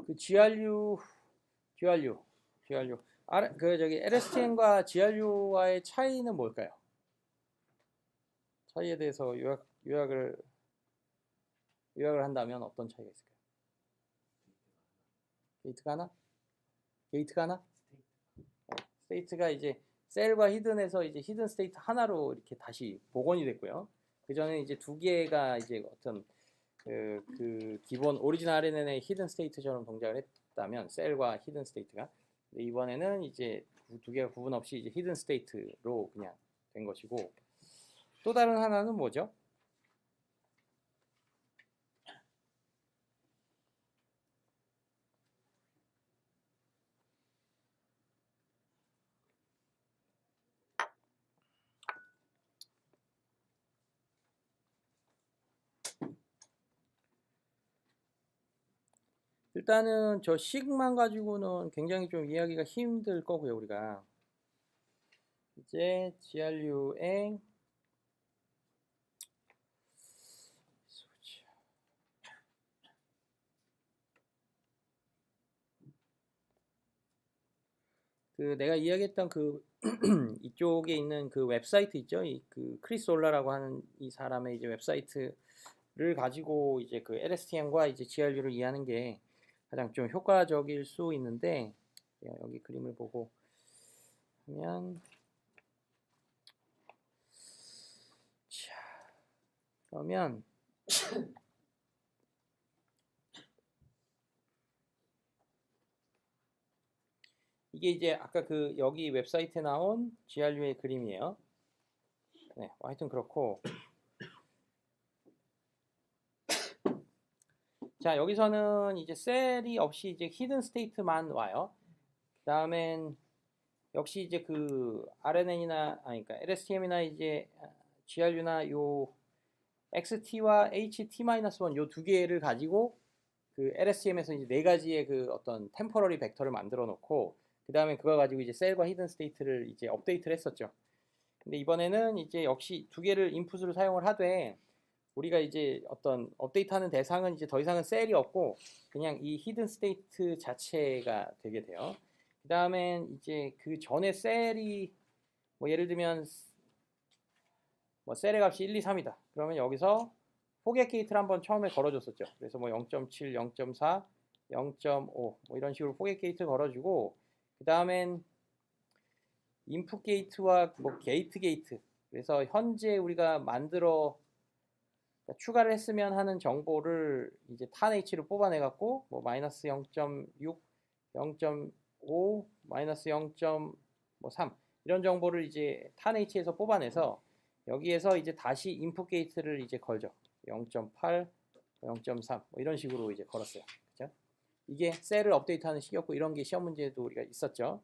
그 GRU. 그 저기 LSTM과 GRU와의 차이는 뭘까요? 차이에 대해서 요약을 한다면 어떤 차이가 있을까요? 게이트가 하나? 게이트가 하나? 스테이트가 이제 셀과 히든에서 이제 히든 스테이트 하나로 이렇게 다시 복원이 됐고요. 그 전에 이제 두 개가 이제 어떤 그 기본 오리지널 RNN의 히든 스테이트처럼 동작을 했다면 셀과 히든 스테이트가 이번에는 이제 두 개가 구분 없이 이제 히든 스테이트로 그냥 된 것이고 또 다른 하나는 뭐죠? 일단은 저 식만 가지고는 굉장히 좀 이해하기가 힘들 거고요, 우리가. 이제 GRU의 그 내가 이야기했던 그 이쪽에 있는 그 웹사이트 있죠? 그 크리스 올라라고 하는 이 사람의 이제 웹사이트를 가지고 이제 그 LSTM과 이제 GRU를 이해하는 게 가장 좀 효과적일 수 있는데 여기 그림을 보고 하면 자, 그러면 이게 이제 아까 그 여기 웹사이트에 나온 GRU의 그림이에요. 네, 하여튼 그렇고 자 여기서는 이제 셀이 없이 이제 히든 스테이트만 와요. 그 다음엔 역시 이제 그 RNN이나 그러니까 LSTM이나 이제 GRU나 요 XT와 HT-1 요 두 개를 가지고 그 LSTM에서 이제 네 가지의 그 어떤 템포러리 벡터를 만들어 놓고 그 다음에 그거 가지고 이제 셀과 히든 스테이트를 이제 업데이트를 했었죠. 근데 이번에는 이제 역시 두 개를 인풋으로 사용을 하되 우리가 이제 어떤 업데이트하는 대상은 이제 더 이상은 셀이 없고 그냥 이 히든 스테이트 자체가 되게 돼요. 그 다음엔 이제 그 전에 셀이 뭐 예를 들면 뭐 셀의 값이 1, 2, 3이다. 그러면 여기서 포겟 게이트를 한번 처음에 걸어줬었죠. 그래서 뭐 0.7, 0.4, 0.5 뭐 이런 식으로 포겟 게이트 걸어주고 그 다음엔 인풋 게이트와 뭐 게이트 게이트 그래서 현재 우리가 만들어 그러니까 추가를 했으면 하는 정보를 이제 탄 H로 뽑아내 갖고 뭐 마이너스 0.6, 0.5, 마이너스 0.3 이런 정보를 이제 탄 H에서 뽑아내서 여기에서 이제 다시 인풋 게이트를 이제 걸죠. 0.8, 0.3 뭐 이런 식으로 이제 걸었어요. 그죠? 이게 셀을 업데이트하는 식이었고 이런 게 시험 문제도 우리가 있었죠.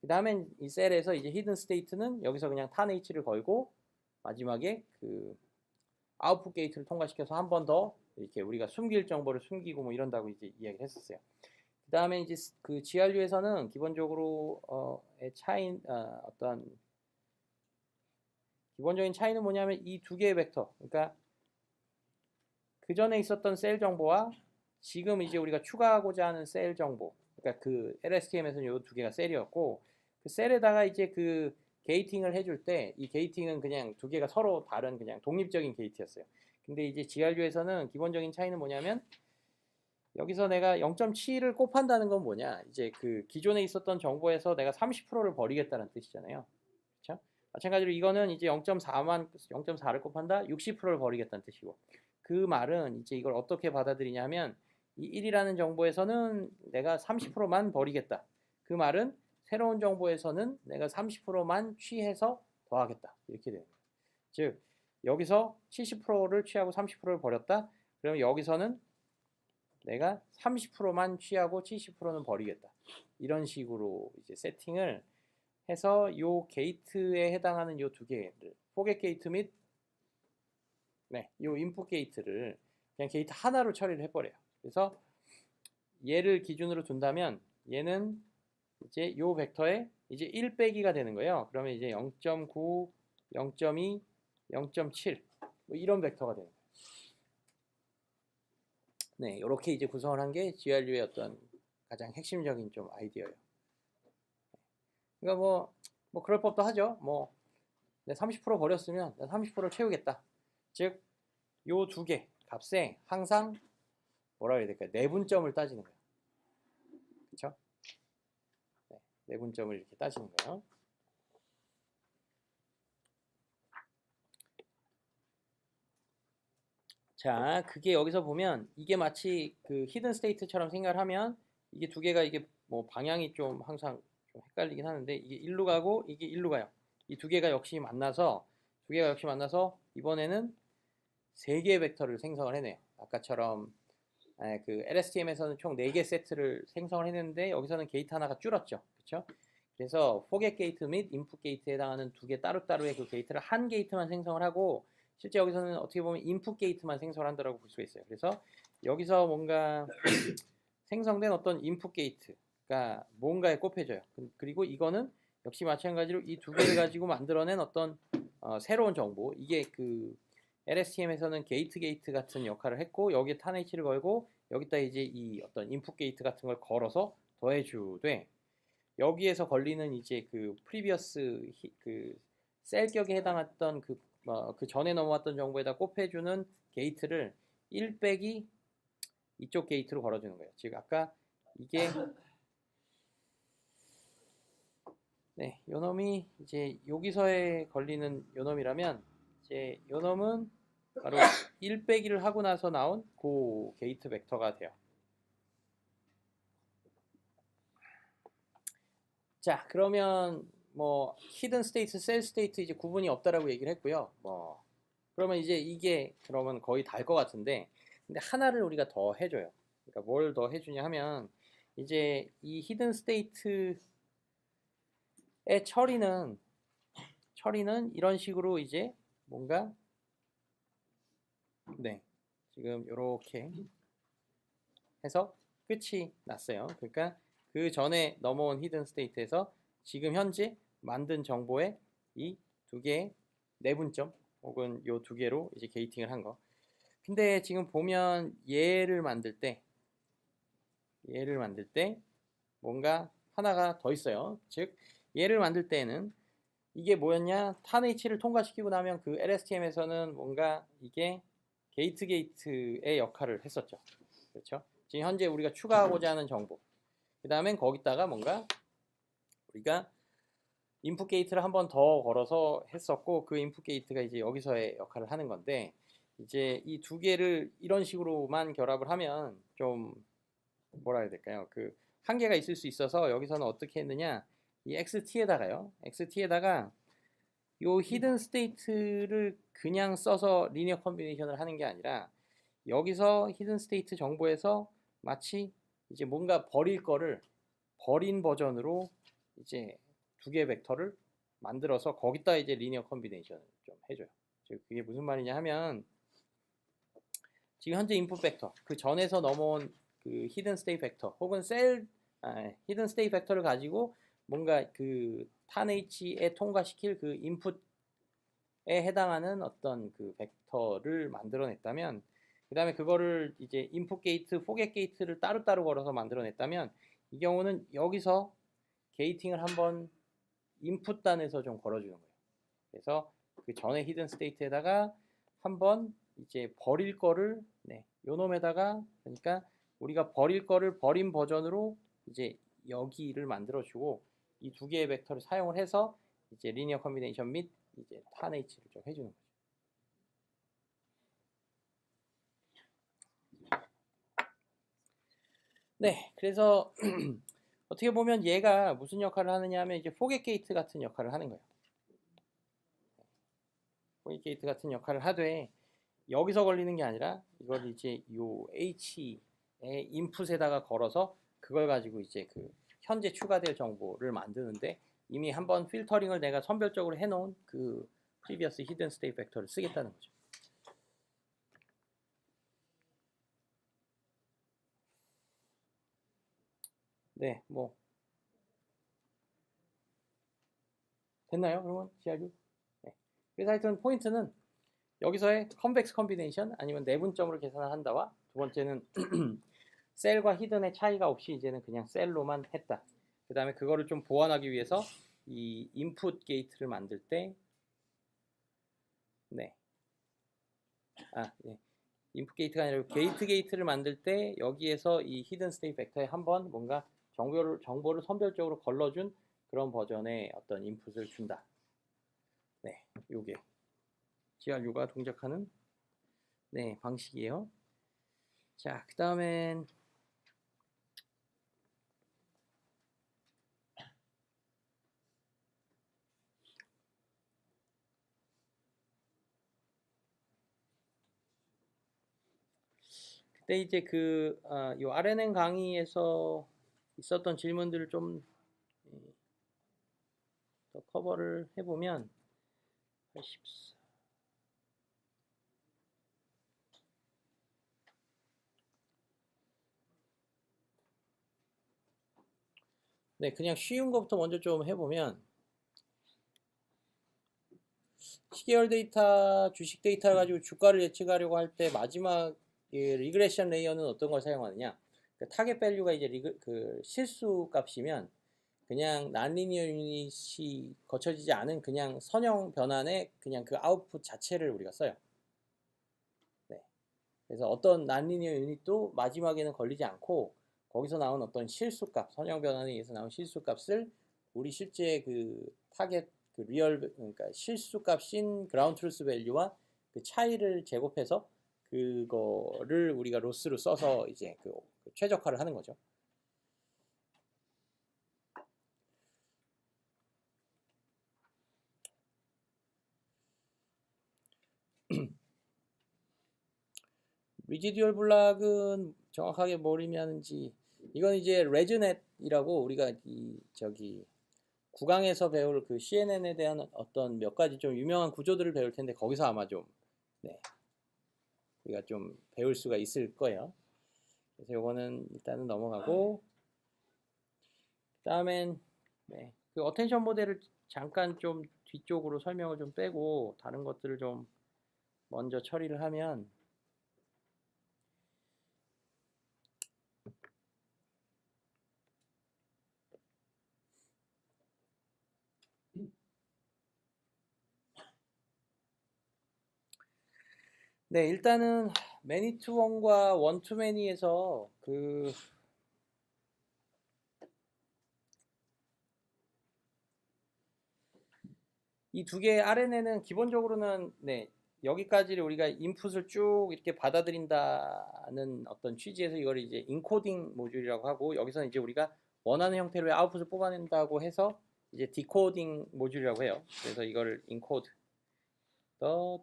그 다음엔 이 셀에서 이제 히든 스테이트는 여기서 그냥 탄 H를 걸고 마지막에 그 아웃풋 게이트를 통과시켜서 한 번 더 이렇게 우리가 숨길 정보를 숨기고 뭐 이런다고 이제 이야기를 했었어요. 그 다음에 이제 그 GRU에서는 기본적으로 어떤 기본적인 차이는 뭐냐면 이 두 개의 벡터, 그러니까 그 전에 있었던 셀 정보와 지금 이제 우리가 추가하고자 하는 셀 정보, 그러니까 그 LSTM에서는 이 두 개가 셀이었고 그 셀에다가 이제 그 게이팅을 해줄 때 이 게이팅은 그냥 두 개가 서로 다른 그냥 독립적인 게이트였어요. 근데 이제 GRU에서는 기본적인 차이는 뭐냐면 여기서 내가 0.7을 곱한다는 건 뭐냐? 이제 그 기존에 있었던 정보에서 내가 30%를 버리겠다는 뜻이잖아요. 그렇죠? 마찬가지로 이거는 이제 0.4를 곱한다 60%를 버리겠다는 뜻이고 그 말은 이제 이걸 어떻게 받아들이냐면 이 1이라는 정보에서는 내가 30%만 버리겠다. 그 말은 새로운 정보에서는 내가 30%만 취해서 더하겠다. 이렇게 돼요. 즉 여기서 70%를 취하고 30%를 버렸다. 그러면 여기서는 내가 30%만 취하고 70%는 버리겠다. 이런 식으로 이제 세팅을 해서 요 게이트에 해당하는 요 두 개를 포겟 게이트 및 요 인풋 게이트를 그냥 게이트 하나로 처리를 해버려요. 그래서 얘를 기준으로 둔다면 얘는 이제 요 벡터에 이제 1 빼기가 되는 거예요. 그러면 이제 0.9, 0.2, 0.7 뭐 이런 벡터가 되는 거예요. 네, 이렇게 이제 구성을 한 게 GRU의 어떤 가장 핵심적인 좀 아이디어예요. 그러니까 뭐 그럴 법도 하죠. 뭐 30% 버렸으면 30%를 채우겠다. 즉, 요 두 개 값에 항상 뭐라 해야 될까요? 내분점을 따지는 거예요. 그렇죠? 네, 내분점을 이렇게 따지는 거예요. 자, 그게 여기서 보면 이게 마치 그 히든 스테이트처럼 생각을 하면 이게 두 개가 이게 뭐 방향이 좀 항상 좀 헷갈리긴 하는데 이게 일로 가고 이게 일로 가요. 이 두 개가 역시 만나서 이번에는 세 개의 벡터를 생성을 해내요. 아까처럼 그 LSTM에서는 총 4개 세트를 생성을 했는데 여기서는 게이트 하나가 줄었죠. 그렇죠? 그래서 포겟 게이트 및 인풋 게이트에 해당하는 두 개 따로따로의 그 게이트를 한 게이트만 생성을 하고 실제 여기서는 어떻게 보면 인풋 게이트만 생성을 한다고 볼 수가 있어요. 그래서 여기서 뭔가 생성된 어떤 인풋 게이트가 뭔가에 꼽혀져요. 그리고 이거는 역시 마찬가지로 이 두 개를 가지고 만들어낸 어떤 새로운 정보, 이게 그 LSTM에서는 게이트 같은 역할을 했고 여기에 탄H를 걸고 여기다 이제 이 어떤 인풋 게이트 같은 걸 걸어서 더해주되 여기에서 걸리는 이제 그 프리비어스 그 셀격에 해당했던 그 전에 넘어왔던 정보에다 곱해주는 게이트를 1 빼기 이쪽 게이트로 걸어주는 거예요. 즉 아까 이게 네, 요놈이 이제 여기서에 걸리는 요놈이라면 이제 요놈은 바로 1 빼기를 하고 나서 나온 그 게이트 벡터가 돼요. 자, 그러면 뭐 히든 스테이트, 셀 스테이트 이제 구분이 없다라고 얘기를 했고요. 그러면 이제 이게 그러면 거의 다 할 것 같은데, 근데 하나를 우리가 더 해줘요. 그러니까 뭘 더 해주냐 하면 이제 이 히든 스테이트의 처리는 이런 식으로 이제 뭔가 네, 지금 이렇게 해서 끝이 났어요. 그러니까 그 전에 넘어온 히든 스테이트에서 지금 현재 만든 정보의 이 두 개의 내분점 혹은 요 두 개로 이제 게이팅을 한 거. 근데 지금 보면 얘를 만들 때 뭔가 하나가 더 있어요. 즉 얘를 만들 때는 이게 뭐였냐? 탄H를 통과시키고 나면 그 LSTM에서는 뭔가 이게 게이트의 역할을 했었죠. 그렇죠? 지금 현재 우리가 추가하고자 하는 정보. 그 다음엔 거기다가 뭔가 우리가 인풋 게이트를 한 번 더 걸어서 했었고 그 인풋 게이트가 이제 여기서의 역할을 하는 건데 이제 이 두 개를 이런 식으로만 결합을 하면 좀 뭐라 해야 될까요? 그 한계가 있을 수 있어서 여기서는 어떻게 했느냐? 이 XT에다가 요 히든 스테이트를 그냥 써서 리니어 컨비네이션을 하는 게 아니라 여기서 히든 스테이트 정보에서 마치 이제 뭔가 버릴 거를 버린 버전으로 이제 두 개의 벡터를 만들어서 거기다 이제 리니어 컨비네이션을 좀 해줘요. 즉 그게 무슨 말이냐 하면 지금 현재 인풋 벡터 그 전에서 넘어온 그 히든 스테이트 벡터 혹은 히든 스테이트 벡터를 가지고 뭔가 그 탄H에 통과시킬 그 인풋에 해당하는 어떤 그 벡터를 만들어냈다면 그 다음에 그거를 이제 인풋 게이트, 포겟 게이트를 따로따로 걸어서 만들어냈다면 이 경우는 여기서 게이팅을 한번 인풋 단에서 좀 걸어주는 거예요. 그래서 그 전에 히든 스테이트에다가 한번 이제 버릴 거를 요 놈에다가 그러니까 우리가 버릴 거를 버린 버전으로 이제 여기를 만들어주고 이 두 개의 벡터를 사용을 해서 이제 리니어 컨비네이션 및 이제 탄H를 좀 해주는 거죠. 네, 그래서 어떻게 보면 얘가 무슨 역할을 하느냐 하면 이제 포겟 게이트 같은 역할을 하는 거예요. 포겟 게이트 같은 역할을 하되 여기서 걸리는 게 아니라 이걸 이제 요 H의 인풋에다가 걸어서 그걸 가지고 이제 그 현재 추가될 정보를 만드는데 이미 한번 필터링을 내가 선별적으로 해놓은 그 previous hidden state 벡터를 쓰겠다는 거죠. 네, 뭐 됐나요, 여러분? GRU? 네. 그래서 하여튼 포인트는 여기서의 컨벡스 컨비네이션 아니면 내분점으로 계산을 한다와 두 번째는 셀과 히든의 차이가 없이 이제는 그냥 셀로만 했다. 그 다음에 그거를 좀 보완하기 위해서 이 인풋 게이트를 만들 때 네. 네. 인풋 게이트가 아니라 게이트를 만들 때 여기에서 이 히든 스테이트 벡터에 한번 뭔가 정보를 선별적으로 걸러준 그런 버전의 어떤 인풋을 준다. 네, 요게 GRU가 동작하는 네, 방식이에요. 자, 그 다음엔 그때 이제 요 RNN 강의에서 있었던 질문들을 좀 더 커버를 해보면 84. 네, 그냥 쉬운 것부터 먼저 좀 해보면 시계열 데이터, 주식 데이터를 가지고 주가를 예측하려고 할 때 마지막 리그레션 레이어는 어떤 걸 사용하느냐? 그 타겟 밸류가 이제 실수 값이면 그냥 난리니어 유닛이 거쳐지지 않은 그냥 선형 변환의 그냥 그 아웃풋 자체를 우리가 써요. 네. 그래서 어떤 난리니어 유닛도 마지막에는 걸리지 않고 거기서 나온 어떤 실수값, 선형 변환에 의해서 나온 실수값을 우리 실제 그 타겟 그 리얼 그러니까 실수값인 그라운드 트루스 밸류와 그 차이를 제곱해서 그거를 우리가 로스로 써서 이제 그 최적화를 하는 거죠. 리지듀얼 블락은 정확하게 뭘 의미하는지 이건 이제 레즈넷이라고 우리가 저기 9강에서 배울 그 CNN에 대한 어떤 몇 가지 좀 유명한 구조들을 배울 텐데 거기서 아마 좀 네, 우리가 좀 배울 수가 있을 거예요. 그래서 요거는 일단은 넘어가고 그다음엔 네, 그 어텐션 모델을 잠깐 좀 뒤쪽으로 설명을 좀 빼고 다른 것들을 좀 먼저 처리를 하면 네, 일단은 매니투원과 원투매니에서 이 두 개의 RNN은 기본적으로는 네, 여기까지를 우리가 인풋을 쭉 이렇게 받아들인다는 어떤 취지에서 이걸 이제 인코딩 모듈이라고 하고 여기서는 이제 우리가 원하는 형태로의 아웃풋을 뽑아낸다고 해서 이제 디코딩 모듈이라고 해요. 그래서 이거를 인코드 더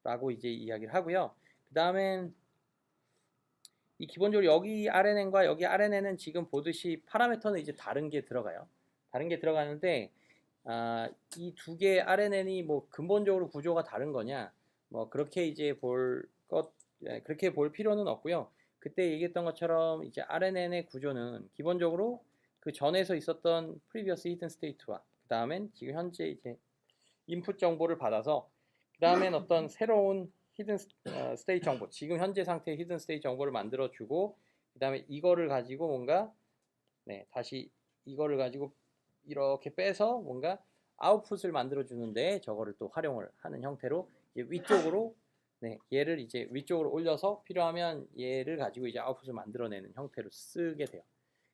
디코더라고 이제 이야기를 하고요. 그 다음엔 이 기본적으로 여기 RNN과 여기 RNN은 지금 보듯이 파라미터는 이제 다른 게 들어가요. 다른 게 들어가는데 이 두 개의 RNN이 뭐 근본적으로 구조가 다른 거냐? 뭐 그렇게 이제 그렇게 볼 필요는 없고요. 그때 얘기했던 것처럼 이제 RNN의 구조는 기본적으로 그 전에서 있었던 previous hidden state와 그 다음엔 지금 현재 이제 인풋 정보를 받아서 그 다음엔 어떤 새로운 히든 스테이트 정보, 지금 현재 상태의 히든 스테이트 정보를 만들어주고 그 다음에 이거를 가지고 뭔가 다시 이거를 가지고 이렇게 빼서 뭔가 아웃풋을 만들어 주는데 저거를 또 활용을 하는 형태로 이제 위쪽으로 얘를 이제 위쪽으로 올려서 필요하면 얘를 가지고 이제 아웃풋을 만들어내는 형태로 쓰게 돼요.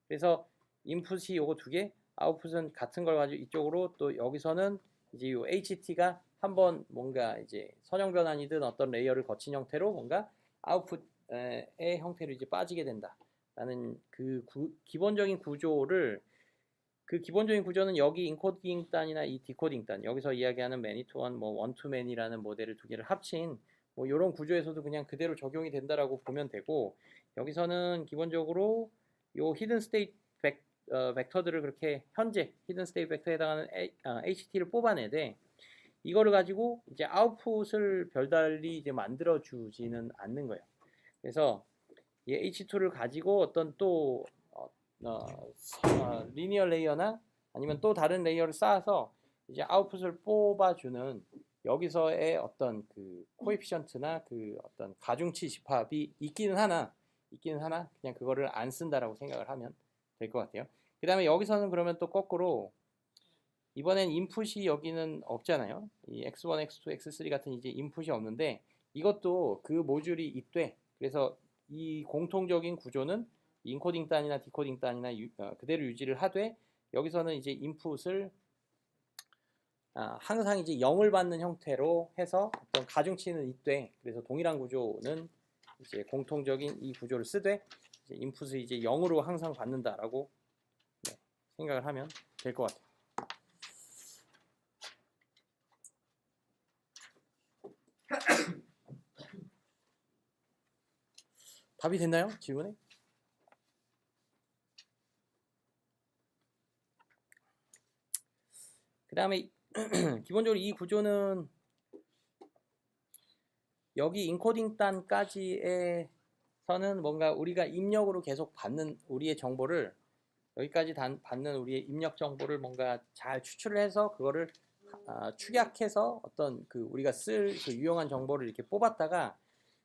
그래서 인풋이 요거 두 개, 아웃풋은 같은 걸 가지고 이쪽으로 또 여기서는 이제 요 HT가 한번 뭔가 이제 선형 변환이든 어떤 레이어를 거친 형태로 뭔가 아웃풋의 형태로 이제 빠지게 된다라는 그 기본적인 구조를 그 기본적인 구조는 여기 인코딩 단이나 이 디코딩 단 여기서 이야기하는 매니투원 뭐 원투맨이라는 모델을 두 개를 합친 뭐 이런 구조에서도 그냥 그대로 적용이 된다라고 보면 되고 여기서는 기본적으로 요 히든 스테이트 벡터들을 그렇게 현재 히든 스테이트 벡터에 해당하는 HT를 뽑아내되 이거를 가지고 이제 아웃풋을 별달리 이제 만들어 주지는 않는 거예요. 그래서 이 H2를 가지고 어떤 또 리니어 레이어나 아니면 또 다른 레이어를 쌓아서 이제 아웃풋을 뽑아주는 여기서의 어떤 그 코에피션트나 그 어떤 가중치 집합이 있기는 하나 그냥 그거를 안 쓴다라고 생각을 하면 될 것 같아요. 그 다음에 여기서는 그러면 또 거꾸로 이번엔 인풋이 여기는 없잖아요. 이 x1, x2, x3 같은 이제 인풋이 없는데 이것도 그 모듈이 있대. 그래서 이 공통적인 구조는 인코딩 단이나 디코딩 단이나 그대로 유지를 하되 여기서는 이제 인풋을 항상 이제 0을 받는 형태로 해서 어떤 가중치는 있되 그래서 동일한 구조는 이제 공통적인 이 구조를 쓰되 이제 인풋을 이제 0으로 항상 받는다라고 생각을 하면 될 것 같아요. 답이 됐나요? 질문에? 그 다음에 기본적으로 이 구조는 여기 인코딩 단까지에서는 뭔가 우리가 입력으로 계속 받는 우리의 정보를 여기까지 받는 우리의 입력 정보를 뭔가 잘 추출을 해서 그거를 축약해서 어떤 그 우리가 쓸 그 유용한 정보를 이렇게 뽑았다가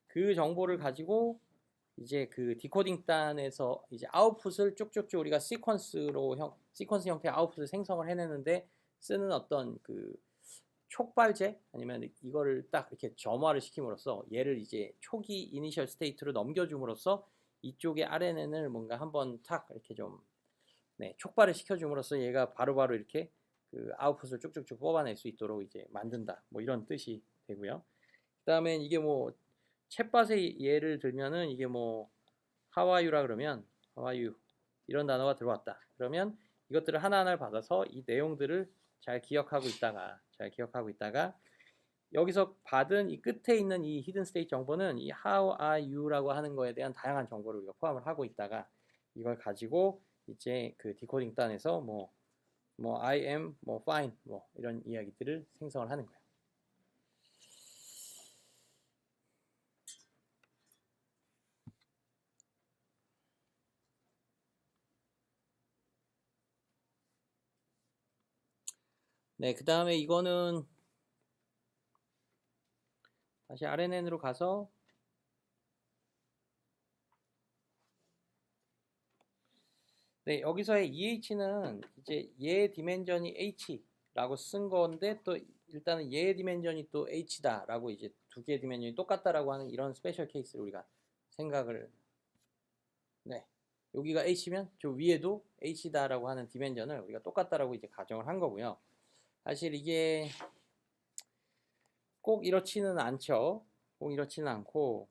그 정보를 가지고 이제 그 디코딩 단에서 이제 아웃풋을 쭉쭉쭉 우리가 시퀀스 형태의 아웃풋을 생성을 해내는데 쓰는 어떤 그 촉발제 아니면 이거를 딱 이렇게 점화를 시킴으로써 얘를 이제 초기 이니셜 스테이트로 넘겨줌으로써 이쪽의 RNN을 뭔가 한번 탁 이렇게 좀 촉발을 시켜줌으로써 얘가 바로바로 이렇게 그 아웃풋을 쭉쭉쭉 뽑아낼 수 있도록 이제 만든다. 뭐 이런 뜻이 되고요. 그 다음에 이게 뭐 챗밭의 예를 들면은 이게 뭐 How are you라 그러면 How are you 이런 단어가 들어왔다. 그러면 이것들을 하나하나를 받아서 이 내용들을 잘 기억하고 있다가 여기서 받은 이 끝에 있는 이 히든 스테이트 정보는 이 How are you라고 하는 거에 대한 다양한 정보를 우리가 포함을 하고 있다가 이걸 가지고 이제 그 디코딩 단에서 뭐 I am 뭐 fine 뭐 이런 이야기들을 생성을 하는 거예요. 네, 그 다음에 이거는 다시 RNN으로 가서 네, 여기서의 EH는 이제 얘의 디멘전이 H라고 쓴 건데 또 일단은 얘의 디멘전이 또 H다라고 이제 두 개의 디멘전이 똑같다라고 하는 이런 스페셜 케이스를 우리가 생각을 여기가 H면 저 위에도 H다라고 하는 디멘전을 우리가 똑같다라고 이제 가정을 한 거고요. 사실 이게 꼭 이렇지는 않죠. 꼭 이렇지는 않고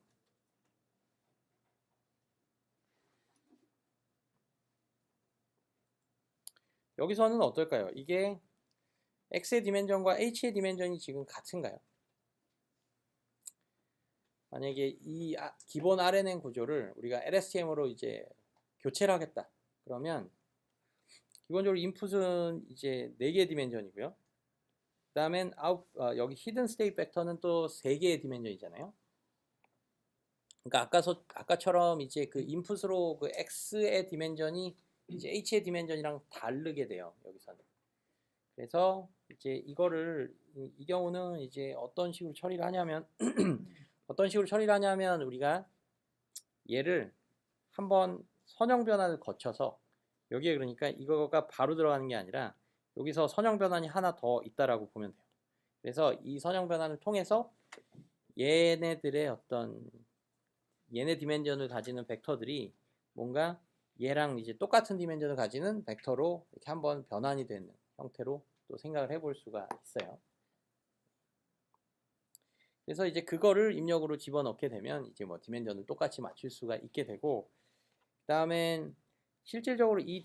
여기서는 어떨까요? 이게 X의 디멘전과 H의 디멘전이 지금 같은가요? 만약에 이 기본 RNN 구조를 우리가 LSTM으로 이제 교체를 하겠다. 그러면 기본적으로 인풋은 이제 4개의 디멘전이고요. 그 다음엔 여기 히든 스테이트 벡터는 또 3개의 디멘전이잖아요. 그러니까 아까처럼 이제 그 인풋으로 그 X의 디멘전이 이제 H의 디멘전이랑 다르게 돼요. 여기서는. 그래서 이제 이거를 이 경우는 이제 어떤 식으로 처리를 하냐면 우리가 얘를 한번 선형 변환을 거쳐서 여기에 그러니까 이거가 바로 들어가는 게 아니라 여기서 선형 변환이 하나 더 있다라고 보면 돼요. 그래서 이 선형 변환을 통해서 얘네들의 어떤 얘네 디멘전을 가지는 벡터들이 뭔가 얘랑 이제 똑같은 디멘전을 가지는 벡터로 이렇게 한번 변환이 되는 형태로 또 생각을 해볼 수가 있어요. 그래서 이제 그거를 입력으로 집어넣게 되면 이제 뭐 디멘전을 똑같이 맞출 수가 있게 되고 그 다음엔 실질적으로 이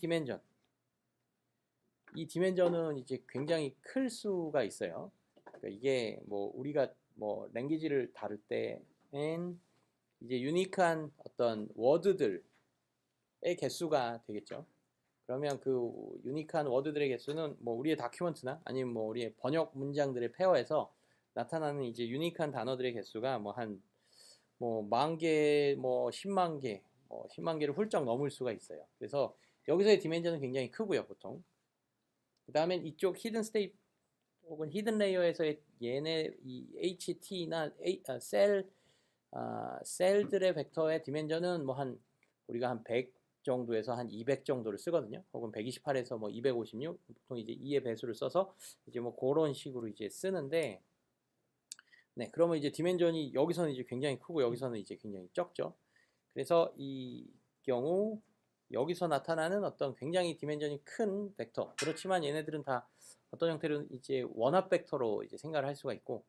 디멘전은 이제 굉장히 클 수가 있어요. 그러니까 이게 뭐 우리가 뭐 랭귀지를 다룰 때엔 이제 유니크한 어떤 워드들의 개수가 되겠죠. 그러면 그 유니크한 워드들의 개수는 뭐 우리의 다큐멘트나 아니면 뭐 우리의 번역 문장들의 페어에서 나타나는 이제 유니크한 단어들의 개수가 뭐 한 뭐 10,000개, 뭐 10만 개, 뭐 10만 개를 훌쩍 넘을 수가 있어요. 그래서 여기서의 디멘전은 굉장히 크고요, 보통. 그 다음에 이쪽 히든 스테이트 혹은 히든 레이어에서의 얘네 이 HT나 셀들의 벡터의 디멘전은 뭐 한 우리가 한 100 정도에서 한 200 정도를 쓰거든요. 혹은 128에서 뭐 256 보통 이제 2의 배수를 써서 이제 뭐 그런 식으로 이제 쓰는데, 네, 그러면 이제 디멘전이 여기서는 이제 굉장히 크고 여기서는 이제 굉장히 적죠. 그래서 이 경우 여기서 나타나는 어떤 굉장히 디멘전이 큰 벡터, 그렇지만 얘네들은 다 어떤 형태로 이제 원합 벡터로 이제 생각을 할 수가 있고,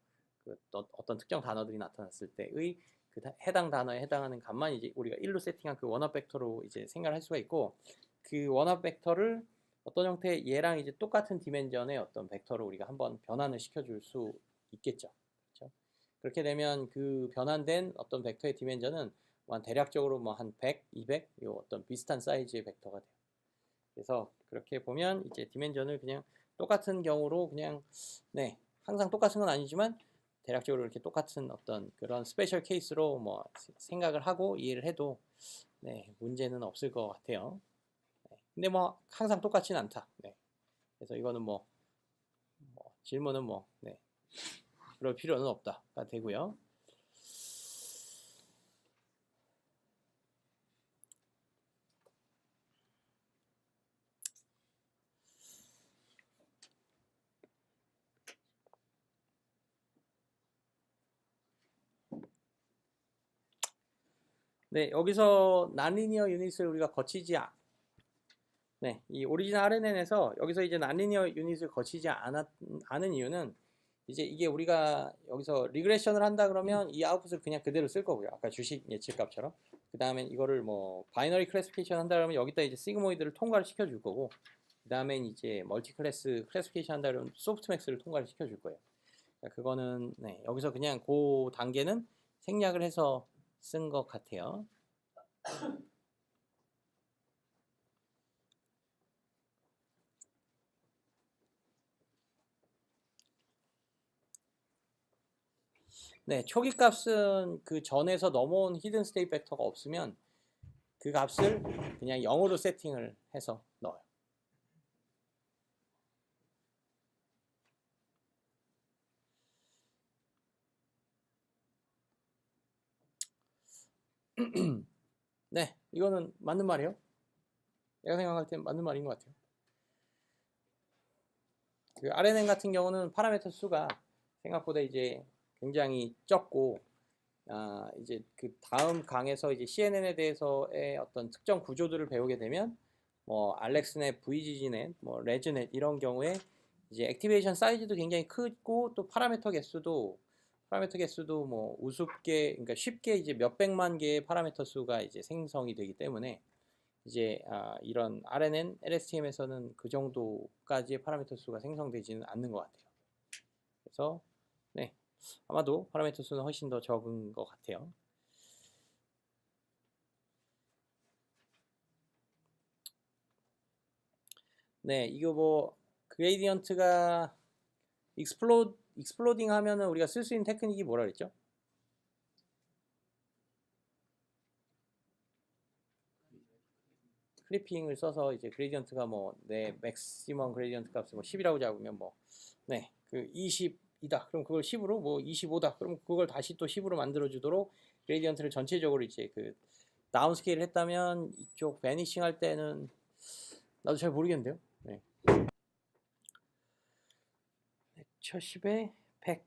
그 어떤 특정 단어들이 나타났을 때의 그 해당 단어에 해당하는 값만 이제 우리가 1로 세팅한 그 원합 벡터로 이제 생각을 할 수가 있고, 그 원합 벡터를 어떤 형태 얘랑 이제 똑같은 디멘전의 어떤 벡터로 우리가 한번 변환을 시켜줄 수 있겠죠. 그렇죠? 그렇게 되면 그 변환된 어떤 벡터의 디멘전은 뭐 대략적으로 뭐 한 100, 200 요 어떤 비슷한 사이즈의 벡터가 돼요. 그래서 그렇게 보면 이제 디멘전을 그냥 똑같은 경우로 그냥, 네, 항상 똑같은 건 아니지만 대략적으로 이렇게 똑같은 어떤 그런 스페셜 케이스로 뭐 생각을 하고 이해를 해도, 네, 문제는 없을 것 같아요. 네, 근데 뭐 항상 똑같지는 않다. 네, 그래서 이거는 뭐 질문은 뭐, 네, 그럴 필요는 없다가 되고요. 네, 여기서 난리니어 유닛을 우리가 거치지 네, 이 오리지널 RNN에서 여기서 이제 난리니어 유닛을 거치지 않은 이유는 이제 이게 우리가 여기서 리그레션을 한다 그러면 이 아웃풋을 그냥 그대로 쓸 거고요. 아까 주식 예측값처럼. 그 다음에 이거를 뭐 바이너리 클래시피케이션 한다 그러면 여기다 이제 시그모이드를 통과를 시켜줄 거고, 그 다음에 이제 멀티 클래스 클래시피케이션 한다 그러면 소프트맥스를 통과를 시켜줄 거예요. 그러니까 그거는, 네, 여기서 그냥 그 단계는 생략을 해서 쓴 것 같아요. 네, 초기 값은 그 전에서 넘어온 히든 스테이트 벡터가 없으면 그 값을 그냥 0으로 세팅을 해서 넣어요. 네, 이거는 맞는 말이에요. 내가 생각할 땐 맞는 말인 것 같아요. 그 RNN 같은 경우는 파라미터 수가 생각보다 이제 굉장히 적고, 이제 그 다음 강에서 이제 CNN에 대해서의 어떤 특정 구조들을 배우게 되면 뭐 알렉스넷, VGG넷, 뭐 레즈넷 이런 경우에 이제 액티베이션 사이즈도 굉장히 크고 또 파라미터 개수도 뭐 우습게, 그러니까 쉽게 이제 몇 백만 개의 파라미터 수가 이제 생성이 되기 때문에 이제 이런 RNN, LSTM에서는 그 정도까지의 파라미터 수가 생성되지는 않는 것 같아요. 그래서 네, 아마도 파라미터 수는 훨씬 더 적은 것 같아요. 네, 이거 뭐 그레이디언트가 익스플로딩 하면은 우리가 쓸 수 있는 테크닉이 뭐라 그랬죠? 클리핑을 써서 이제 그레이디언트가 뭐 내 맥시멈 그레이디언트 값을 뭐 10이라고 잡으면 뭐, 네, 그 20이다. 그럼 그걸 10으로 뭐 25다. 그럼 그걸 다시 또 10으로 만들어 주도록 그레이디언트를 전체적으로 이제 그 다운스케일 했다면 이쪽 베니싱 할 때는 나도 잘 모르겠는데요. 네. 10에 100.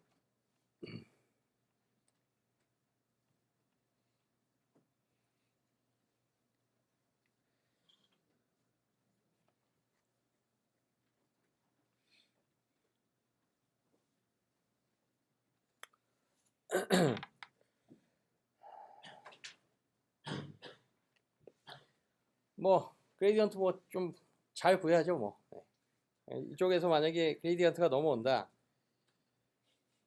뭐 그레이디언트 뭐 좀 잘 구해야죠 뭐. 네. 이쪽에서 만약에 그레이디언트가 넘어온다.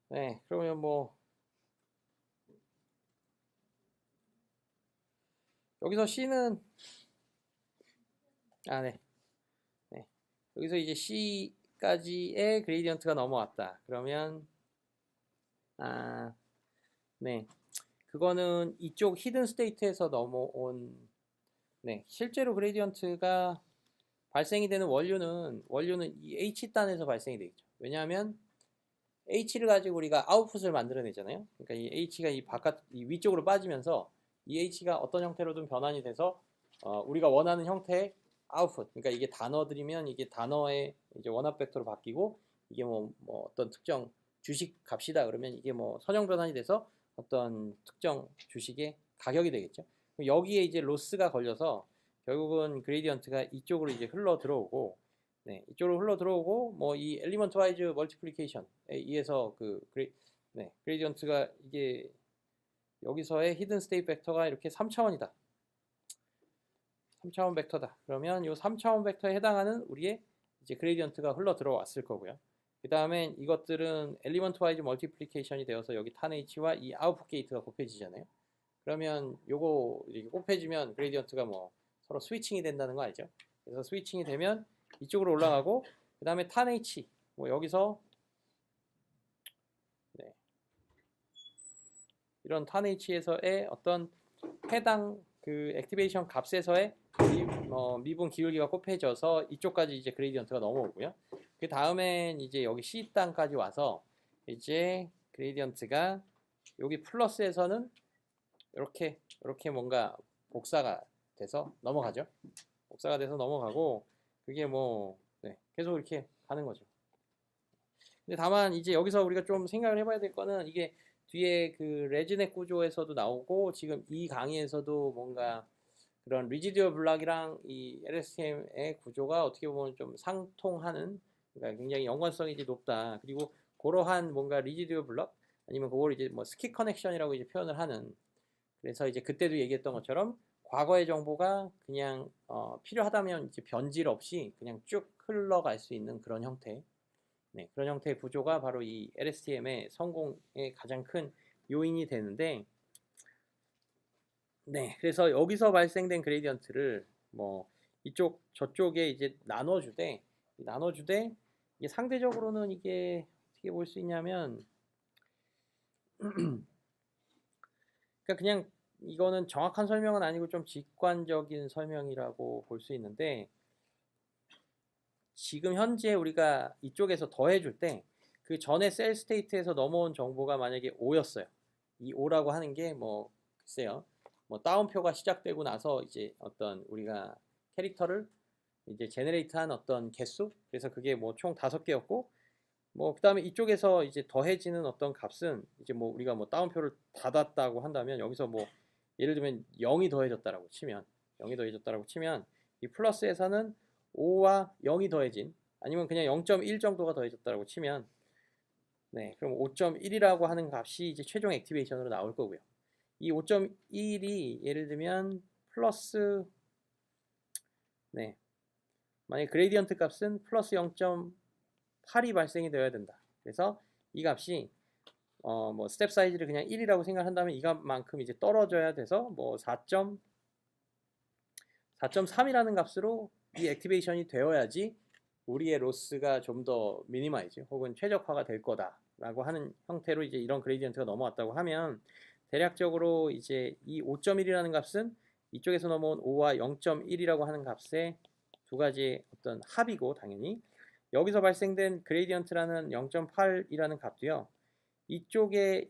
네, 그러면 뭐 여기서 C는 네. 네. 여기서 이제 C까지의 그레이디언트가 넘어왔다. 그러면 네. 그거는 이쪽 히든 스테이트에서 넘어온, 네, 실제로 그레이디언트가 발생이 되는 원료는 이 H단에서 발생이 되겠죠. 왜냐하면 h를 가지고 우리가 아웃풋을 만들어내잖아요. 그러니까 이 h가 이 위쪽으로 빠지면서 이 h가 어떤 형태로든 변환이 돼서 우리가 원하는 형태의 아웃풋. 그러니까 이게 단어들이면 이게 단어의 이제 원합 벡터로 바뀌고 이게 뭐 어떤 특정 주식 값이다 그러면 이게 뭐 선형 변환이 돼서 어떤 특정 주식의 가격이 되겠죠. 여기에 이제 로스가 걸려서 결국은 그레디언트가 이쪽으로 이제 흘러 들어오고, 네, 이쪽으로 흘러 들어오고 뭐 이 엘리먼트 와이즈 멀티플리케이션에 의해서 그레디언트가 이게 여기서의 히든 스테이트 벡터가 이렇게 3차원이다. 3차원 벡터다. 그러면 이 3차원 벡터에 해당하는 우리의 이제 그레디언트가 흘러 들어왔을 거고요. 그 다음에 이것들은 엘리먼트 와이즈 멀티플리케이션이 되어서 여기 탄 h와 이 아웃풋 게이트가 곱해지잖아요. 그러면 요거 이렇게 곱해지면 그레디언트가 뭐 서로 스위칭이 된다는 거 알죠? 그래서 스위칭이 되면 이쪽으로 올라가고 그 다음에 탄 h 뭐 여기서 네, 이런 탄 h에서의 어떤 해당 그 액티베이션 값에서의 미분 기울기가 곱해져서 이쪽까지 이제 그레디언트가 넘어오고요. 그 다음엔 이제 여기 C 땅까지 와서 이제 그레디언트가 여기 플러스에서는 이렇게 뭔가 복사가 돼서 넘어가죠. 복사가 돼서 넘어가고 그게 뭐 네, 계속 이렇게 가는 거죠. 근데 다만 이제 여기서 우리가 좀 생각을 해봐야 될 거는 이게 뒤에 그 레즈넥 구조에서도 나오고 지금 이 강의에서도 뭔가 그런 리지듀얼 블락이랑 이 LSTM의 구조가 어떻게 보면 좀 상통하는, 그러니까 굉장히 연관성이 이제 높다. 그리고 그러한 뭔가 리지듀얼 블락 아니면 그걸 이제 뭐 스킵 커넥션이라고 이제 표현을 하는. 그래서 이제 그때도 얘기했던 것처럼 과거의 정보가 그냥 필요하다면 이제 변질 없이 그냥 쭉 흘러갈 수 있는 그런 형태. 네, 그런 형태의 구조가 바로 이 LSTM의 성공의 가장 큰 요인이 되는데, 네, 그래서 여기서 발생된 그레디언트를 뭐 이쪽 저쪽에 이제 나눠주되 이게 상대적으로는 이게 어떻게 볼 수 있냐면 그러니까 그냥 이거는 정확한 설명은 아니고 좀 직관적인 설명이라고 볼 수 있는데, 지금 현재 우리가 이쪽에서 더해줄 때 그 전에 셀 스테이트에서 넘어온 정보가 만약에 5였어요. 이 5라고 하는 게 뭐 글쎄요. 뭐 다운표가 시작되고 나서 이제 어떤 우리가 캐릭터를 이제 제너레이트한 어떤 개수, 그래서 그게 뭐 총 5개였고 뭐 그다음에 이쪽에서 이제 더해지는 어떤 값은 이제 뭐 우리가 뭐 다운표를 닫았다고 한다면 여기서 뭐 예를 들면 0이 더해졌다라고 치면 이 플러스에서는 5와 0이 더해진, 아니면 그냥 0.1 정도가 더해졌다라고 치면 네, 그럼 5.1이라고 하는 값이 이제 최종 액티베이션으로 나올 거고요. 이 5.1이 예를 들면 플러스 네, 만약 그레디언트 값은 플러스 0.8이 발생이 되어야 된다. 그래서 이 값이 뭐 스텝 사이즈를 그냥 1이라고 생각한다면 이 값만큼 이제 떨어져야 돼서 뭐 4.3이라는 값으로 이 액티베이션이 되어야지 우리의 로스가 좀 더 미니마이즈 혹은 최적화가 될 거다라고 하는 형태로 이제 이런 그레디언트가 넘어왔다고 하면, 대략적으로 이제 이 5.1이라는 값은 이쪽에서 넘어온 5와 0.1이라고 하는 값의 두 가지의 어떤 합이고, 당연히 여기서 발생된 그레디언트라는 0.8이라는 값도요. 이쪽에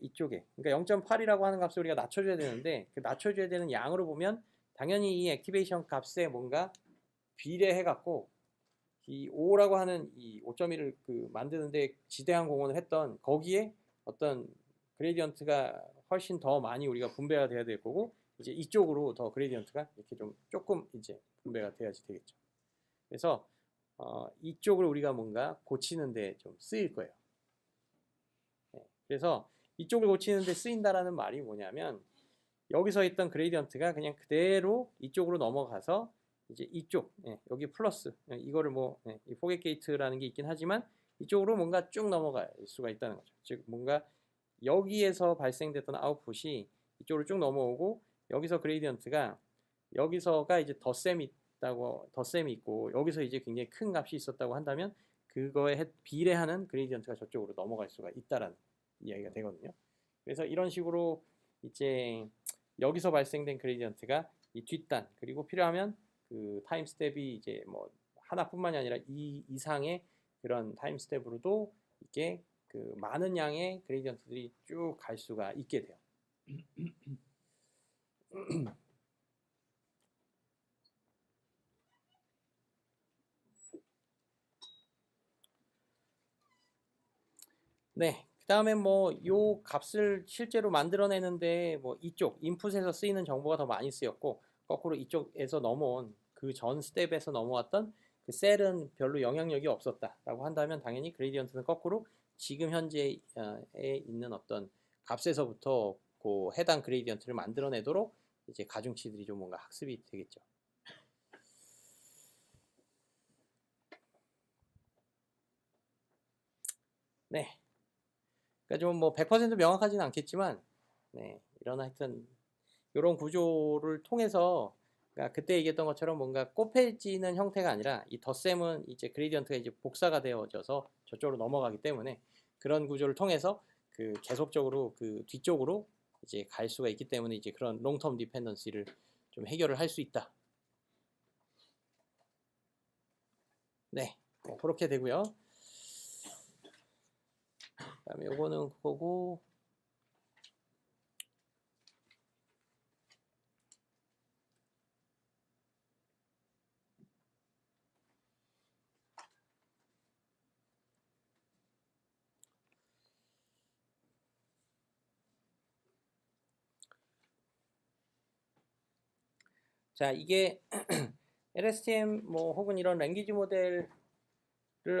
그러니까 0.8이라고 하는 값을 우리가 낮춰줘야 되는데 그 낮춰줘야 되는 양으로 보면 당연히 이 액티베이션 값에 뭔가 비례해갖고 이 5라고 하는 이 5.1을 그 만드는데 지대한 공헌을 했던 거기에 어떤 그레디언트가 훨씬 더 많이 우리가 분배가 돼야 될 거고, 이제 이쪽으로 더 그레디언트가 이렇게 좀 조금 이제 분배가 돼야지 되겠죠. 그래서 이쪽을 우리가 뭔가 고치는데 좀 쓰일 거예요. 네, 그래서 이쪽을 고치는데 쓰인다라는 말이 뭐냐면 여기서 있던 그레디언트가 그냥 그대로 이쪽으로 넘어가서 이제 이쪽 여기 플러스 이거를 뭐 이 포겟 게이트라는 게 있긴 하지만 이쪽으로 뭔가 쭉 넘어갈 수가 있다는 거죠. 즉 뭔가 여기에서 발생됐던 아웃풋이 이쪽으로 쭉 넘어오고 여기서 그레디언트가 여기서가 이제 덧셈이 있고 여기서 이제 굉장히 큰 값이 있었다고 한다면 그거에 비례하는 그레디언트가 저쪽으로 넘어갈 수가 있다라는 이야기가 되거든요. 그래서 이런 식으로 이제 여기서 발생된 그레디언트가 이 뒷단 그리고 필요하면 그 타임 스텝이 이제 뭐 하나뿐만이 아니라 이 이상의 그런 타임 스텝으로도 이게 그 많은 양의 그레디언트들이 쭉 갈 수가 있게 돼요. 네, 그 다음에 뭐 요 값을 실제로 만들어내는데 뭐 이쪽 인풋에서 쓰이는 정보가 더 많이 쓰였고 거꾸로 이쪽에서 넘어온 그 전 스텝에서 넘어왔던 그 셀은 별로 영향력이 없었다라고 한다면 당연히 그레디언트는 거꾸로 지금 현재에 있는 어떤 값에서부터 그 해당 그레디언트를 만들어내도록 이제 가중치들이 좀 뭔가 학습이 되겠죠. 네. 그러니까 좀 뭐 100% 명확하지는 않겠지만, 네, 이런 하여튼 이런 구조를 통해서 그러니까 그때 얘기했던 것처럼 뭔가 곱해지는 형태가 아니라 이 덧셈은 이제 그레디언트가 이제 복사가 되어져서 저쪽으로 넘어가기 때문에 그런 구조를 통해서 그 계속적으로 그 뒤쪽으로 이제 갈 수가 있기 때문에 이제 그런 롱텀 디펜던시를 좀 해결을 할 수 있다. 네, 뭐 그렇게 되고요. 그다음에 요거는 그거고. 자, 이게 LSTM 뭐 혹은 이런 랭귀지 모델을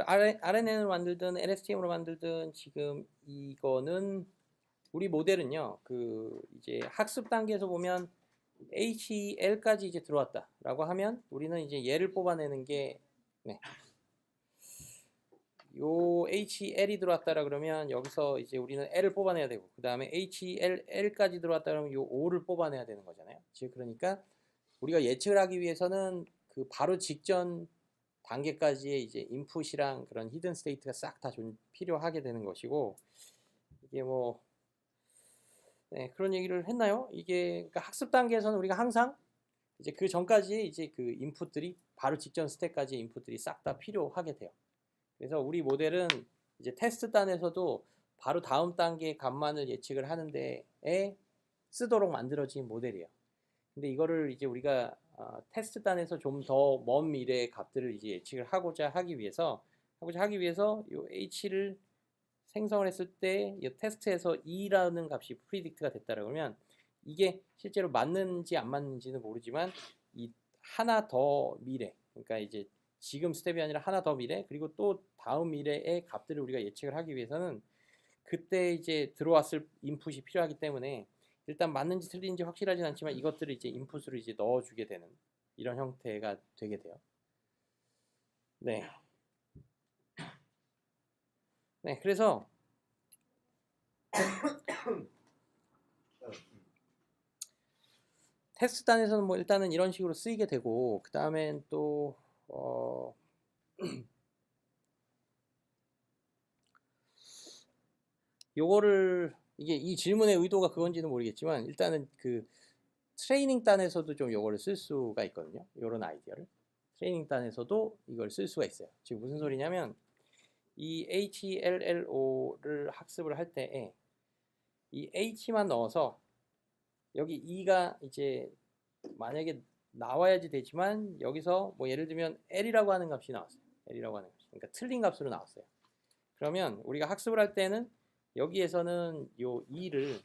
RNN으로 만들든 LSTM으로 만들든 지금 이거는 우리 모델은요. 그 이제 학습 단계에서 보면 HL까지 이제 들어왔다라고 하면 우리는 이제 얘를 뽑아내는 게 네. 요 HL이 들어왔다라 그러면 여기서 이제 우리는 L을 뽑아내야 되고 그 다음에 HLL까지 들어왔다 그러면 요 O를 뽑아내야 되는 거잖아요. 즉 그러니까 우리가 예측을 하기 위해서는 그 바로 직전 단계까지의 이제 인풋이랑 그런 히든 스테이트가 싹 다 좀 필요하게 되는 것이고 이게 뭐 네, 그런 얘기를 했나요? 이게 그러니까 학습 단계에서는 우리가 항상 이제 그 전까지 이제 그 인풋들이 바로 직전 스텝까지 인풋들이 싹 다 필요하게 돼요. 그래서 우리 모델은 이제 테스트 단에서도 바로 다음 단계의 값만을 예측을 하는 데에 쓰도록 만들어진 모델이에요. 근데 이거를 이제 우리가 테스트 단에서 좀 더 먼 미래의 값들을 이제 예측을 하고자 하기 위해서 요 h를 생성을 했을 때 이 테스트에서 2라는 값이 프리딕트가 됐다 그러면 이게 실제로 맞는지 안 맞는지는 모르지만 이 하나 더 미래 그러니까 이제 지금 스텝이 아니라 하나 더 미래 그리고 또 다음 미래의 값들을 우리가 예측을 하기 위해서는 그때 이제 들어왔을 인풋이 필요하기 때문에 일단 맞는지 틀린지 확실하진 않지만 이것들을 이제 인풋으로 이제 넣어주게 되는 이런 형태가 되게 돼요. 네. 네, 그래서 테스트 단에서는 뭐 일단은 이런 식으로 쓰이게 되고 그 다음엔 또 요거를 이게 이 질문의 의도가 그건지는 모르겠지만 일단은 그 트레이닝 단에서도 좀 요거를 쓸 수가 있거든요. 요런 아이디어를 트레이닝 단에서도 이걸 쓸 수가 있어요. 지금 무슨 소리냐면 이 HLLO를 학습을 할 때에 이 H만 넣어서 여기 E가 이제 만약에 나와야지 되지만 여기서 뭐 예를 들면 L이라고 하는 값이 나왔어요. L이라고 하는 값. 그러니까 틀린 값으로 나왔어요. 그러면 우리가 학습을 할 때는 여기에서는 요 E를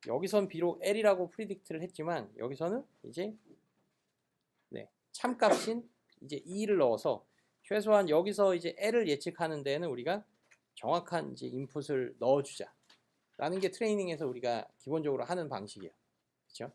여기선 비록 L이라고 프리딕트를 했지만 여기서는 이제 네, 참값인 이제 E를 넣어서 최소한 여기서 이제 L을 예측하는 데는 우리가 정확한 이제 인풋을 넣어주자 라는 게 트레이닝에서 우리가 기본적으로 하는 방식이에요. 그렇죠?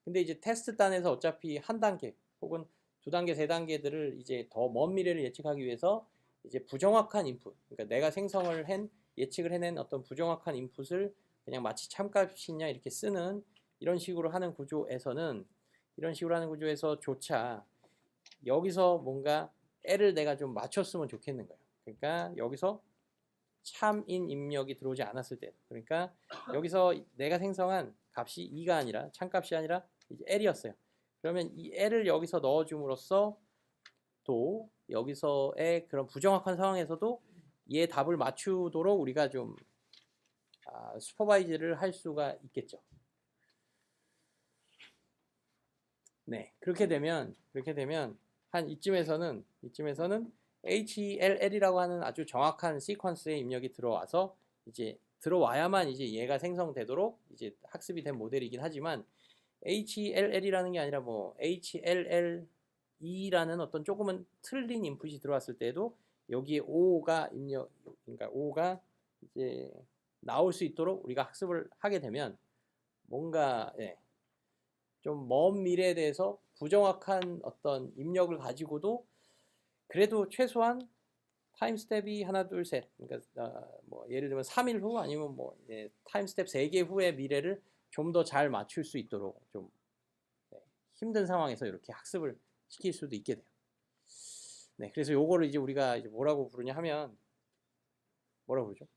근데 이제 테스트 단에서 어차피 한 단계 혹은 두 단계, 세 단계들을 이제 더 먼 미래를 예측하기 위해서 이제 부정확한 인풋, 그러니까 내가 생성을 한 예측을 해낸 어떤 부정확한 인풋을 그냥 마치 참값이냐 이렇게 쓰는 이런 식으로 하는 구조에서는 이런 식으로 하는 구조에서조차 여기서 뭔가 L을 내가 좀 맞췄으면 좋겠는 거예요. 그러니까 여기서 참인 입력이 들어오지 않았을 때 그러니까 여기서 내가 생성한 값이 2가 아니라 참값이 아니라 이제 L이었어요. 그러면 이 L을 여기서 넣어줌으로써 또 여기서의 그런 부정확한 상황에서도 얘 답을 맞추도록 우리가 좀 슈퍼바이즈를 할 수가 있겠죠. 네, 그렇게 되면 한 이쯤에서는 HLL이라고 하는 아주 정확한 시퀀스의 입력이 들어와서 이제 들어와야만 이제 얘가 생성되도록 이제 학습이 된 모델이긴 하지만 HLL이라는 게 아니라 뭐 HLLE라는 어떤 조금은 틀린 인풋이 들어왔을 때도 여기에 O가 입력, 그러니까 O가 이제 나올 수 있도록 우리가 학습을 하게 되면 뭔가 좀 먼 미래에 대해서 부정확한 어떤 입력을 가지고도 그래도 최소한 타임 스텝이 하나 둘 셋, 그러니까 뭐 예를 들면 3일 후 아니면 뭐 타임 스텝 3개 후의 미래를 좀 더 잘 맞출 수 있도록 좀 힘든 상황에서 이렇게 학습을 시킬 수도 있게 돼요. 네, 그래서 요거를 이제 우리가 이제 뭐라고 부르냐 하면 뭐라고 부르죠?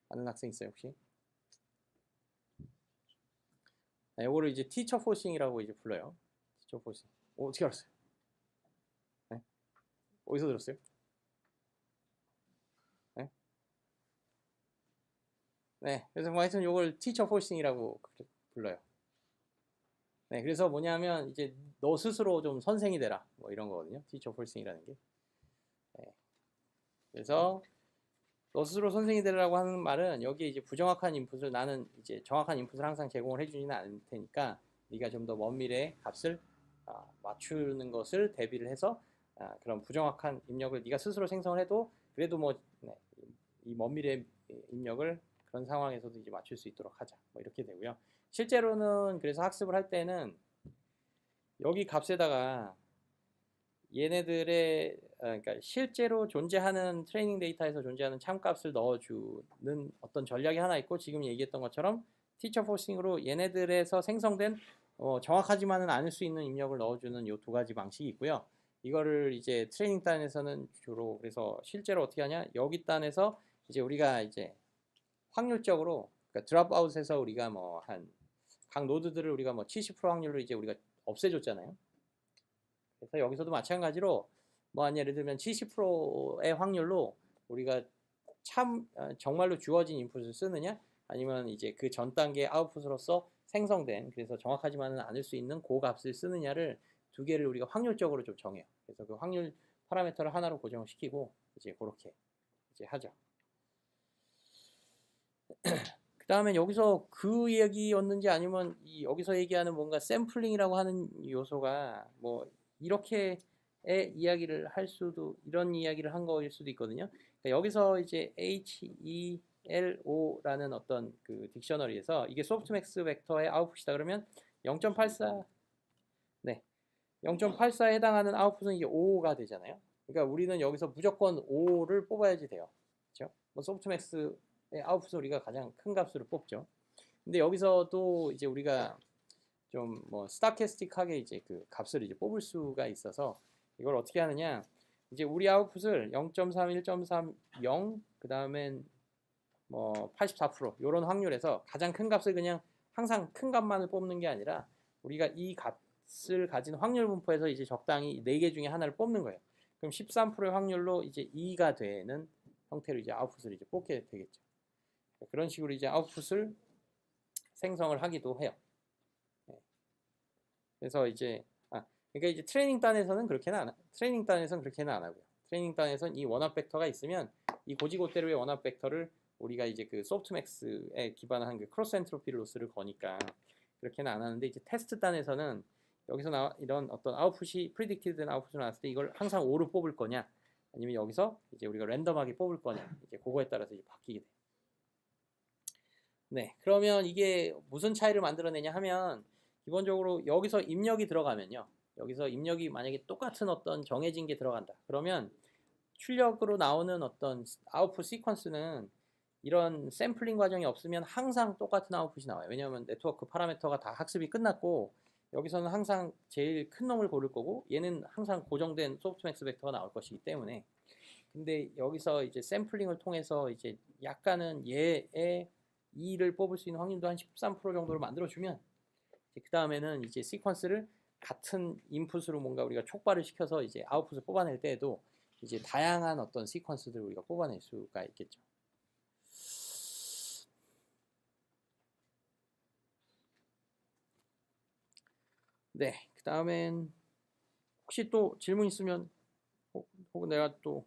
아는 학생 있어요 혹시? 네, 요거를 이제 티처 포싱이라고 이제 불러요. 티처 포싱. 어떻게 알았어요? 네? 어디서 들었어요? 네? 네, 그래서 뭐 하여튼 요걸 티처 포싱이라고 불러요. 네, 그래서 뭐냐면 이제 너 스스로 좀 선생이 되라 뭐 이런 거거든요. 티처 포싱이라는 게. 네. 그래서 너 스스로 선생이 되라고 하는 말은 여기에 이제 부정확한 인풋을 나는 이제 정확한 인풋을 항상 제공을 해주지는 않을 테니까 네가 좀 더 먼 미래의 값을 맞추는 것을 대비를 해서 그런 부정확한 입력을 네가 스스로 생성을 해도 그래도 뭐 이 먼 미래 입력을 그런 상황에서도 이제 맞출 수 있도록 하자 뭐 이렇게 되고요. 실제로는 그래서 학습을 할 때는 여기 값에다가 얘네들의 그러니까 실제로 존재하는 트레이닝 데이터에서 존재하는 참값을 넣어주는 어떤 전략이 하나 있고 지금 얘기했던 것처럼 티처 포싱으로 얘네들에서 생성된 정확하지만은 않을 수 있는 입력을 넣어주는 요 두 가지 방식이 있고요. 이거를 이제 트레이닝 단에서는 주로 그래서 실제로 어떻게 하냐 여기 단에서 이제 우리가 이제 확률적으로 그러니까 드롭아웃에서 우리가 뭐 한 각 노드들을 우리가 뭐 70% 확률로 이제 우리가 없애줬잖아요. 그래서 여기서도 마찬가지로 뭐 한 예를 들면 70%의 확률로 우리가 참 정말로 주어진 인풋을 쓰느냐 아니면 이제 그 전 단계 아웃풋으로서 생성된 그래서 정확하지만은 않을 수 있는 그 값을 쓰느냐를 두 개를 우리가 확률적으로 좀 정해요. 그래서 그 확률 파라미터를 하나로 고정을 시키고 이제 그렇게 이제 하죠. 그 다음에 여기서 그 얘기였는지 아니면 여기서 얘기하는 뭔가 샘플링이라고 하는 요소가 뭐 이렇게의 이야기를 할 수도 이런 이야기를 한 거일 수도 있거든요. 그러니까 여기서 이제 HELO라는 어떤 그 딕셔너리에서 이게 소프트맥스 벡터의 아웃풋이다 그러면 0.84 네, 0.84에 해당하는 아웃풋은 이게 5가 되잖아요. 그러니까 우리는 여기서 무조건 5를 뽑아야지 돼요. 그렇죠? 뭐 소프트맥스의 아웃풋은 우리가 가장 큰 값으로 뽑죠. 근데 여기서도 이제 우리가 좀 뭐 스타캐스틱하게 이제 그 값을 이제 뽑을 수가 있어서 이걸 어떻게 하느냐 이제 우리 아웃풋을 0.3, 1.3, 0 그 다음엔 뭐 84% 이런 확률에서 가장 큰 값을 그냥 항상 큰 값만을 뽑는 게 아니라 우리가 이 값을 가진 확률 분포에서 이제 적당히 4개 중에 하나를 뽑는 거예요. 그럼 13%의 확률로 이제 2가 되는 형태로 이제 아웃풋을 이제 뽑게 되겠죠. 그런 식으로 이제 아웃풋을 생성을 하기도 해요. 그래서 이제 그러니까 이제 트레이닝 단에서는 그렇게는 안 하고요. 트레이닝 단에서는 이 원합 벡터가 있으면 이 고지고대로의 원합 벡터를 우리가 이제 그 소프트맥스에 기반한 그 크로스 엔트로피 로스를 거니까 그렇게는 안 하는데 이제 테스트 단에서는 여기서 이런 어떤 아웃풋이 프리딕티드 된 아웃풋이 나왔을 때 이걸 항상 5로 뽑을 거냐 아니면 여기서 이제 우리가 랜덤하게 뽑을 거냐 이제 그거에 따라서 이제 바뀌게 돼요. 네, 그러면 이게 무슨 차이를 만들어내냐 하면 기본적으로 여기서 입력이 들어가면요. 여기서 입력이 만약에 똑같은 어떤 정해진 게 들어간다. 그러면 출력으로 나오는 어떤 아웃풋 시퀀스는 이런 샘플링 과정이 없으면 항상 똑같은 아웃풋이 나와요. 왜냐하면 네트워크 파라미터가 다 학습이 끝났고 여기서는 항상 제일 큰 놈을 고를 거고 얘는 항상 고정된 소프트맥스 벡터가 나올 것이기 때문에 근데 여기서 이제 샘플링을 통해서 이제 약간은 얘의 2를 뽑을 수 있는 확률도 한 13% 정도로 만들어주면 그 다음에는 이제 시퀀스를 같은 인풋으로 뭔가 우리가 촉발을 시켜서 이제 아웃풋을 뽑아낼 때에도 이제 다양한 어떤 시퀀스들을 우리가 뽑아낼 수가 있겠죠. 네, 그 다음엔 혹시 또 질문 있으면 혹은 내가 또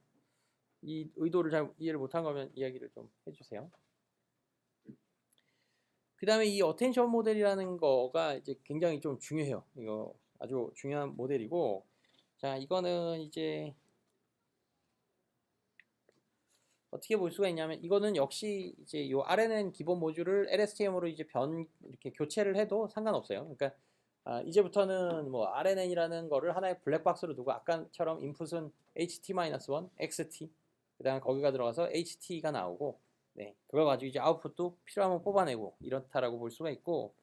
이 의도를 잘 이해를 못한 거면 이야기를 좀 해주세요. 그 다음에 이 어텐션 모델이라는 거가 이제 굉장히 좀 중요해요. 이거 아주 중요한 모델이고, 자, 이거는 이제 어떻게 볼 수가 있냐면, 이거는 역시 이제 요 RNN 기본 모듈을 LSTM으로 이제 이렇게 교체를 해도 상관없어요. 그러니까 이제부터는 뭐 RNN이라는 거를 하나의 블랙박스로 두고 아까처럼 인풋은 HT-1, XT, 그 다음에 거기가 들어가서 HT가 나오고, 네, 그걸 가지고 이제 아웃풋도 필요하면 뽑아내고 이렇다라고 볼 수가 있고,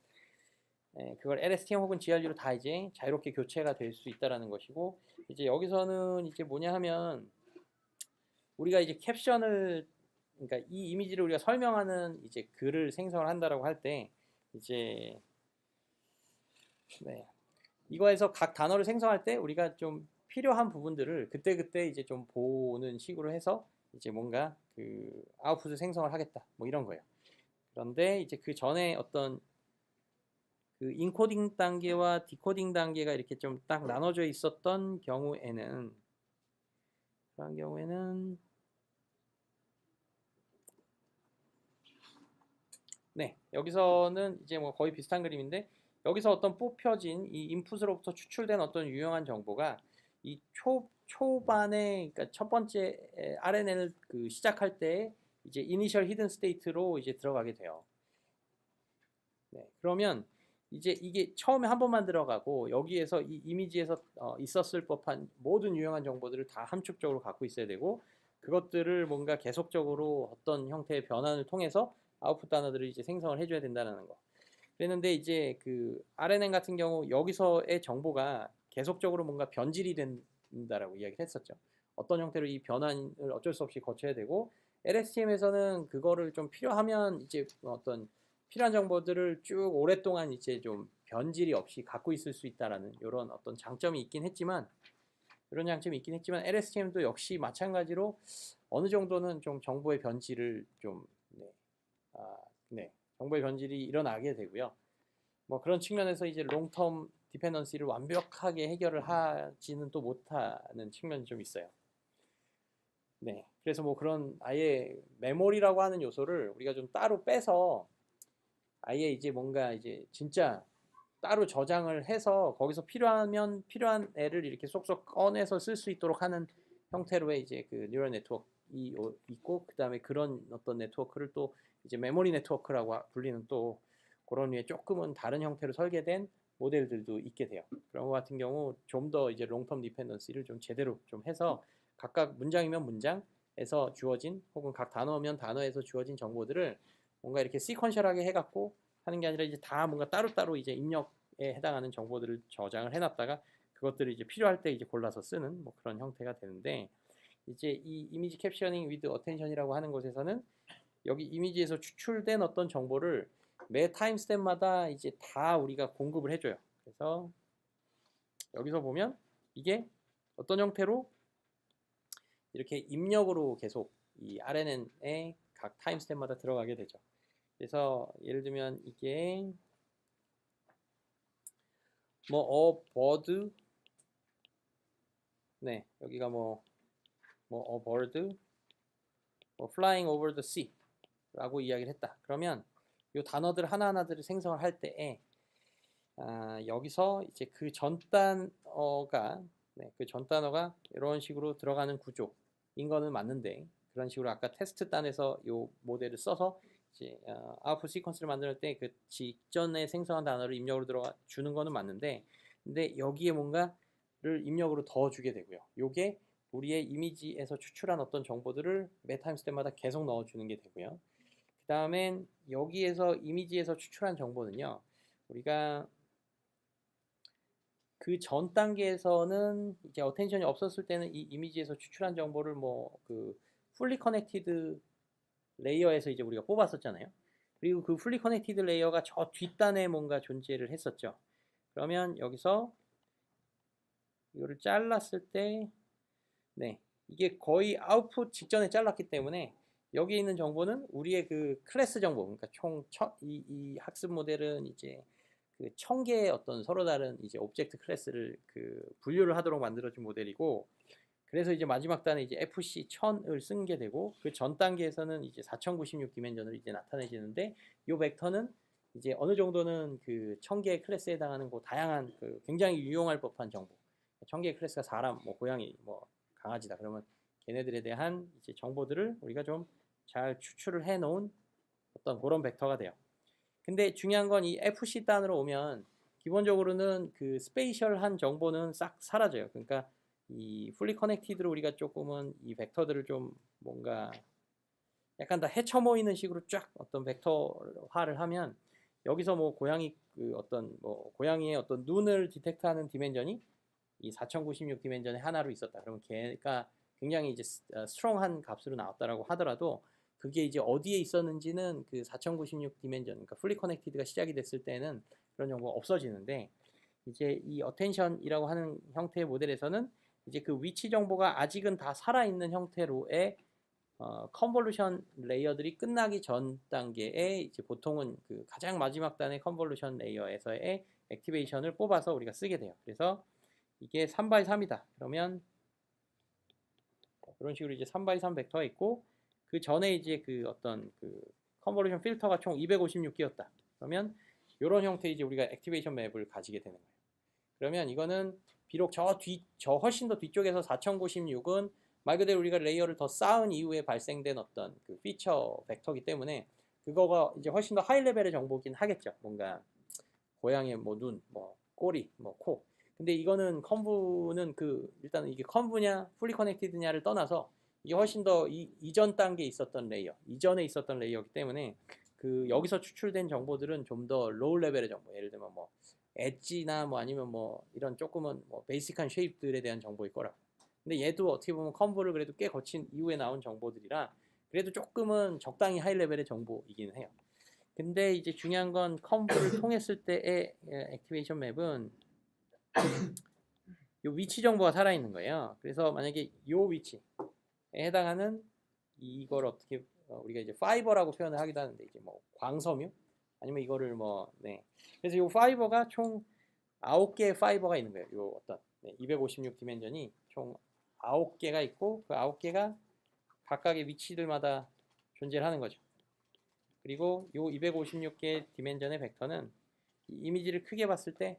그걸 LSTM 혹은 GRU로 다 이제 자유롭게 교체가 될 수 있다라는 것이고, 이제 여기서는 이제 뭐냐 하면 우리가 이제 캡션을, 그러니까 이 이미지를 우리가 설명하는 이제 글을 생성을 한다라고 할 때 이제 네, 이거에서 각 단어를 생성할 때 우리가 좀 필요한 부분들을 그때그때 이제 좀 보는 식으로 해서 이제 뭔가 그 아웃풋을 생성을 하겠다 뭐 이런 거예요. 그런데 이제 그 전에 어떤 그 인코딩 단계와 디코딩 단계가 이렇게 좀 딱 나눠져 있었던 경우에는, 그런 경우에는 네, 여기서는 이제 뭐 거의 비슷한 그림인데, 여기서 어떤 뽑혀진 이 인풋으로부터 추출된 어떤 유용한 정보가 이 초반에, 그러니까 첫 번째 RNN을 그 시작할 때 이제 이니셜 히든 스테이트로 이제 들어가게 돼요. 네, 그러면 이제 이게 처음에 한 번만 들어가고 여기에서 이 이미지에서 있었을 법한 모든 유용한 정보들을 다 함축적으로 갖고 있어야 되고, 그것들을 뭔가 계속적으로 어떤 형태의 변환을 통해서 아웃풋 단어들을 이제 생성을 해줘야 된다는 거. 그랬는데 이제 그 RNN 같은 경우 여기서의 정보가 계속적으로 뭔가 변질이 된다라고 이야기를 했었죠. 어떤 형태로 이 변환을 어쩔 수 없이 거쳐야 되고, LSTM에서는 그거를 좀 필요하면 이제 어떤 필요한 정보들을 쭉 오랫동안 이제 좀 변질이 없이 갖고 있을 수 있다라는 이런 어떤 장점이 있긴 했지만, 이런 장점이 있긴 했지만 LSTM도 역시 마찬가지로 어느 정도는 좀 정보의 변질을 좀 네, 네, 정보의 변질이 일어나게 되고요. 뭐 그런 측면에서 이제 롱텀 디펜던시를 완벽하게 해결을 하지는 또 못하는 측면이 좀 있어요. 네, 그래서 뭐 그런 아예 메모리라고 하는 요소를 우리가 좀 따로 빼서 아예 이제 뭔가 이제 진짜 따로 저장을 해서 거기서 필요하면 필요한 애를 이렇게 쏙쏙 꺼내서 쓸 수 있도록 하는 형태로의 이제 그 뉴럴 네트워크가 있고, 그 다음에 그런 어떤 네트워크를 또 이제 메모리 네트워크라고 불리는 또 그런 류의 조금은 다른 형태로 설계된 모델들도 있게 돼요. 그런 것 같은 경우 좀 더 이제 롱텀 디펜던시를 좀 제대로 좀 해서 각각 문장이면 문장에서 주어진 혹은 각 단어면 단어에서 주어진 정보들을 뭔가 이렇게 시퀀셜하게 해갖고 하는 게 아니라 이제 다 뭔가 따로따로 이제 입력에 해당하는 정보들을 저장을 해놨다가 그것들을 이제 필요할 때 이제 골라서 쓰는 뭐 그런 형태가 되는데, 이제 이 이미지 캡셔닝 위드 어텐션이라고 하는 곳에서는 여기 이미지에서 추출된 어떤 정보를 매 타임스텝마다 이제 다 우리가 공급을 해줘요. 그래서 여기서 보면 이게 어떤 형태로 이렇게 입력으로 계속 이 RNN의 각 타임스텝마다 들어가게 되죠. 그래서 예를 들면 이게 뭐 bird, 네, 여기가 뭐 a bird, 뭐 flying over the sea 라고 이야기를 했다. 그러면 이 단어들 하나하나들을 생성을 할 때에 여기서 이제 그 전 단어가 그 전 단어가 이런 식으로 들어가는 구조인 거는 맞는데, 그런 식으로 아까 테스트 단에서 이 모델을 써서 이제 아웃풋 시퀀스를 만들 때 그 직전에 생성한 단어를 입력으로 들어가 주는 거는 맞는데, 근데 여기에 뭔가를 입력으로 더 주게 되고요. 요게 우리의 이미지에서 추출한 어떤 정보들을 매 타임스 때마다 계속 넣어주는 게 되고요. 그 다음엔 여기에서 이미지에서 추출한 정보는요, 우리가 그 전 단계에서는 이제 어텐션이 없었을 때는 이 이미지에서 추출한 정보를 뭐 그 풀리 커넥티드 레이어에서 이제 우리가 뽑았었잖아요. 그리고 그 풀리 커넥티드 레이어가 저 뒷단에 뭔가 존재를 했었죠. 그러면 여기서 이거를 잘랐을 때, 네, 이게 거의 아웃풋 직전에 잘랐기 때문에 여기 있는 정보는 우리의 그 클래스 정보, 그러니까 이 학습 모델은 이제 그 1000개의 어떤 서로 다른 이제 오브젝트 클래스를 그 분류를 하도록 만들어진 모델이고, 그래서 이제 마지막 단에 이제 FC 1000을 쓴 게 되고, 그 전 단계에서는 이제 4096 디멘전으로 이제 나타내지는데, 이 벡터는 이제 어느 정도는 그 1000개의 클래스에 해당하는 그 다양한 그 굉장히 유용할 법한 정보, 1000개의 클래스가 사람, 뭐 고양이, 뭐 강아지다 그러면 걔네들에 대한 이제 정보들을 우리가 좀 잘 추출을 해 놓은 어떤 그런 벡터가 돼요. 근데 중요한 건 이 FC 단으로 오면 기본적으로는 그 스페이셜한 정보는 싹 사라져요. 그러니까 이 풀리 커넥티드로 우리가 조금은 이 벡터들을 좀 뭔가 약간 다 헤쳐모이는 식으로 쫙 어떤 벡터화를 하면, 여기서 뭐 고양이 그 어떤 뭐 고양이의 어떤 눈을 디텍트하는 디멘전이 이 4096 디멘전의 하나로 있었다. 그러면 걔가 굉장히 이제 스트롱한 값으로 나왔다라고 하더라도, 그게 이제 어디에 있었는지는 그 4096 디멘전, 그러니까 풀리 커넥티드가 시작이 됐을 때는 그런 정보가 없어지는데, 이제 이 어텐션이라고 하는 형태의 모델에서는 이제 그 위치 정보가 아직은 다 살아있는 형태로의 컨볼루션 레이어들이 끝나기 전 단계에 이제 보통은 그 가장 마지막 단의 컨볼루션 레이어에서의 액티베이션을 뽑아서 우리가 쓰게 돼요. 그래서 이게 3x3이다. 그러면 이런 식으로 이제 3x3 벡터가 있고, 그 전에 이제 그 어떤 그 컨볼루션 필터가 총 256개였다. 그러면 이런 형태의 이제 우리가 액티베이션 맵을 가지게 되는 거예요. 그러면 이거는 비록 저 훨씬 더 뒤쪽에서 4096은 말 그대로 우리가 레이어를 더 쌓은 이후에 발생된 어떤 그 피처 벡터이기 때문에 그거가 이제 훨씬 더 하이 레벨의 정보긴 하겠죠. 뭔가 고양이의 뭐 눈, 뭐 꼬리, 뭐 코. 근데 이거는 컨브는 그 일단 이게 컨브냐 풀리 커넥티드냐를 떠나서 이게 훨씬 더 이전 단계에 있었던 레이어, 이전에 있었던 레이어이기 때문에 그 여기서 추출된 정보들은 좀 더 로우 레벨의 정보, 예를 들면 뭐 엣지나 뭐 아니면 뭐 이런 조금은 뭐 베이직한 쉐입들에 대한 정보일 거라. 근데 얘도 어떻게 보면 컨브를 그래도 꽤 거친 이후에 나온 정보들이라 그래도 조금은 적당히 하이 레벨의 정보이긴 해요. 근데 이제 중요한 건 컨브를 통했을 때의 액티베이션 맵은 요 위치 정보가 살아있는 거예요. 그래서 만약에 요 위치에 해당하는 이걸 어떻게 우리가 이제 파이버라고 표현을 하기도 하는데, 이제 뭐 광섬유 아니면 이거를 뭐 그래서 요 파이버가 총 9개의 파이버가 있는 거예요. 요 어떤 256 디멘전이 총 9개가 있고, 그 9개가 각각의 위치들마다 존재를 하는 거죠. 그리고 요 256개의 디멘전의 벡터는 이 이미지를 크게 봤을 때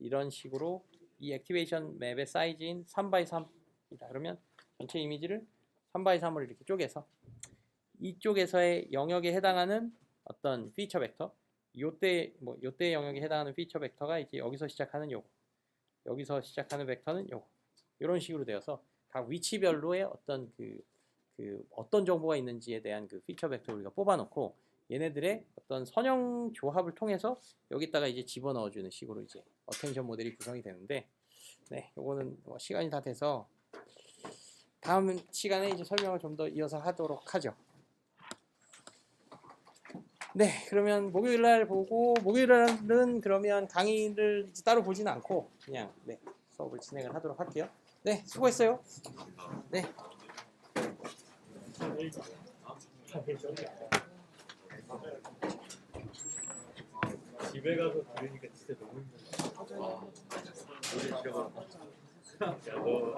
이런 식으로 이 액티베이션 맵의 사이즈인 3x3이다. 그러면 전체 이미지를 3x3으로 이렇게 쪼개서 이쪽에서의 영역에 해당하는 어떤 피처 벡터, 요때 영역에 해당하는 피처 벡터가 이제 여기서 시작하는 요거, 여기서 시작하는 벡터는 요거, 이런 식으로 되어서 각 위치별로의 어떤 어떤 정보가 있는지에 대한 그 피처 벡터 우리가 뽑아놓고 얘네들의 어떤 선형 조합을 통해서 여기다가 이제 집어넣어주는 식으로 이제 어텐션 모델이 구성이 되는데, 요거는 뭐 시간이 다 돼서 다음 시간에 이제 설명을 좀 더 이어서 하도록 하죠. 그러면 목요일날 보고, 목요일날은 그러면 강의를 따로 보지는 않고 그냥 수업을 진행을 하도록 할게요. 수고했어요. 집에 가서 들으니까 진짜 너무 힘들어. 야, 너